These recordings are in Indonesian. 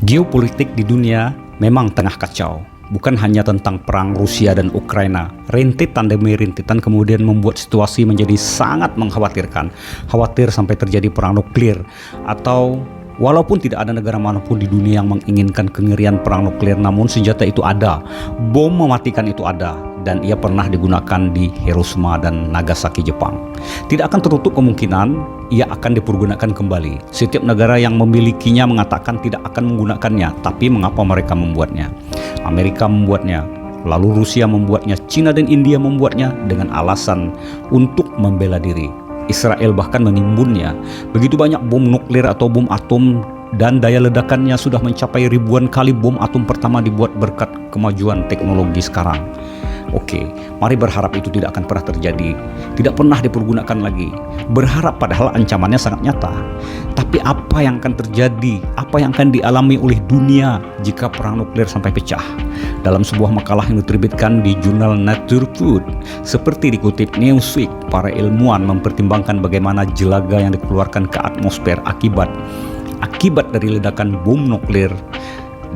Geopolitik di dunia memang tengah kacau. Bukan hanya tentang perang Rusia dan Ukraina. Rentetan demi rentetan kemudian membuat situasi menjadi sangat mengkhawatirkan. Khawatir sampai terjadi perang nuklir. Atau walaupun tidak ada negara manapun di dunia yang menginginkan kengerian perang nuklir, namun senjata itu ada. Bom mematikan itu ada. Dan ia pernah digunakan di Hiroshima dan Nagasaki, Jepang. Tidak akan tertutup kemungkinan ia akan dipergunakan kembali. Setiap negara yang memilikinya mengatakan tidak akan menggunakannya, tapi mengapa mereka membuatnya? Amerika membuatnya, lalu Rusia membuatnya, Cina dan India membuatnya dengan alasan untuk membela diri. Israel bahkan menimbunnya. Begitu banyak bom nuklir atau bom atom dan daya ledakannya sudah mencapai ribuan kali bom atom pertama dibuat berkat kemajuan teknologi sekarang. Oke, mari berharap itu tidak akan pernah terjadi, tidak pernah dipergunakan lagi. Berharap padahal ancamannya sangat nyata. Tapi apa yang akan terjadi, apa yang akan dialami oleh dunia jika perang nuklir sampai pecah? Dalam sebuah makalah yang diterbitkan di jurnal Nature Food, seperti dikutip Newsweek, para ilmuwan mempertimbangkan bagaimana jelaga yang dikeluarkan ke atmosfer akibat dari ledakan bom nuklir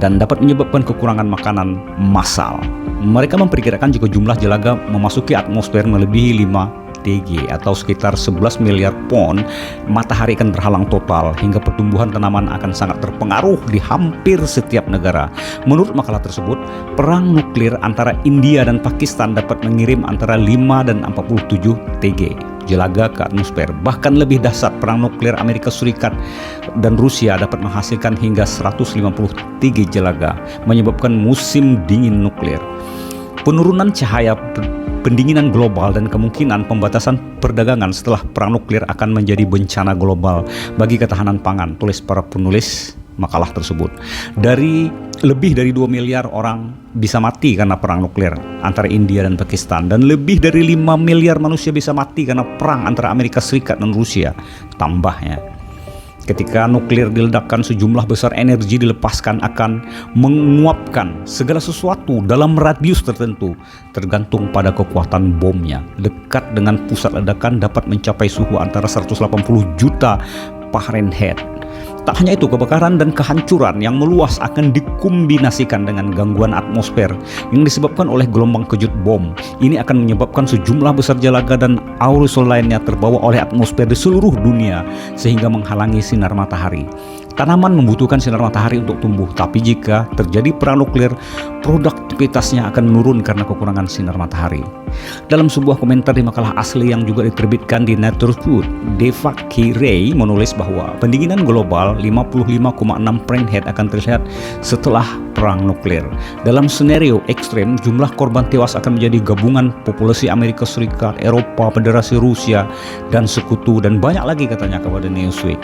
dan dapat menyebabkan kekurangan makanan massal. Mereka memperkirakan jika jumlah jelaga memasuki atmosfer melebihi 5 TG atau sekitar 11 miliar pon, matahari akan berhalang total hingga pertumbuhan tanaman akan sangat terpengaruh di hampir setiap negara. Menurut makalah tersebut, perang nuklir antara India dan Pakistan dapat mengirim antara 5 dan 47 TG jelaga ke atmosfer. Bahkan lebih dahsyat, perang nuklir Amerika Serikat dan Rusia dapat menghasilkan hingga 150 TG jelaga, menyebabkan musim dingin nuklir. Penurunan cahaya pendinginan global dan kemungkinan pembatasan perdagangan setelah perang nuklir akan menjadi bencana global bagi ketahanan pangan, tulis para penulis makalah tersebut. Lebih dari 2 miliar orang bisa mati karena perang nuklir antara India dan Pakistan, dan lebih dari 5 miliar manusia bisa mati karena perang antara Amerika Serikat dan Rusia. Tambahnya, ketika nuklir diledakkan, sejumlah besar energi dilepaskan akan menguapkan segala sesuatu dalam radius tertentu, tergantung pada kekuatan bomnya. Dekat dengan pusat ledakan dapat mencapai suhu antara 180 juta Fahrenheit. Tak hanya itu, kebakaran dan kehancuran yang meluas akan dikombinasikan dengan gangguan atmosfer yang disebabkan oleh gelombang kejut bom. Ini akan menyebabkan sejumlah besar jelaga dan aerosol lainnya terbawa oleh atmosfer di seluruh dunia sehingga menghalangi sinar matahari. Tanaman membutuhkan sinar matahari untuk tumbuh, tapi jika terjadi perang nuklir, produktivitasnya akan menurun karena kekurangan sinar matahari. Dalam sebuah komentar di makalah asli yang juga diterbitkan di Nature Food, Devaki Ray menulis bahwa pendinginan global 55,6 Fahrenheit akan terlihat setelah perang nuklir. Dalam skenario ekstrem, jumlah korban tewas akan menjadi gabungan populasi Amerika Serikat, Eropa, Federasi Rusia, dan sekutu, dan banyak lagi, katanya kepada Newsweek.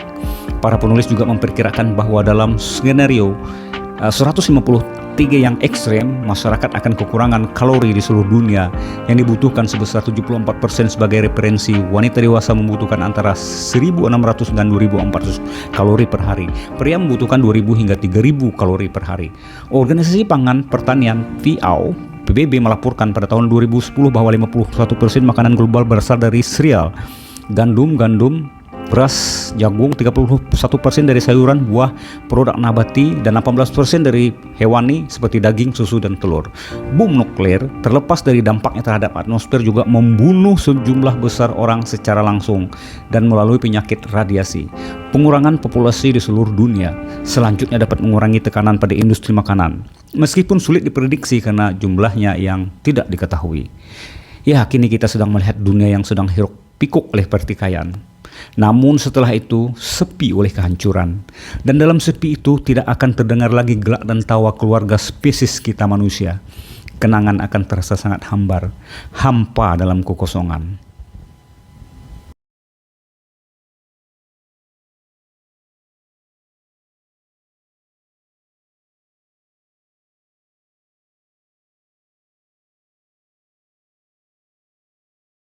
Para penulis juga memperkirakan bahwa dalam skenario 153 yang ekstrem, masyarakat akan kekurangan kalori di seluruh dunia yang dibutuhkan sebesar 74%. Sebagai referensi, wanita dewasa membutuhkan antara 1.600 dan 2.400 kalori per hari. Pria membutuhkan 2.000 hingga 3.000 kalori per hari. Organisasi Pangan Pertanian FAO PBB melaporkan pada tahun 2010 bahwa 51% makanan global berasal dari sereal, gandum, beras, jagung, 31% dari sayuran, buah, produk nabati, dan 18% dari hewani seperti daging, susu, dan telur. Bom nuklir, terlepas dari dampaknya terhadap atmosfer, juga membunuh sejumlah besar orang secara langsung dan melalui penyakit radiasi. Pengurangan populasi di seluruh dunia selanjutnya dapat mengurangi tekanan pada industri makanan, meskipun sulit diprediksi karena jumlahnya yang tidak diketahui. Ya, kini kita sedang melihat dunia yang sedang hiruk pikuk oleh pertikaian. Namun setelah itu sepi oleh kehancuran, dan dalam sepi itu tidak akan terdengar lagi gelak dan tawa keluarga spesies kita manusia. Kenangan akan terasa sangat hampa dalam kekosongan.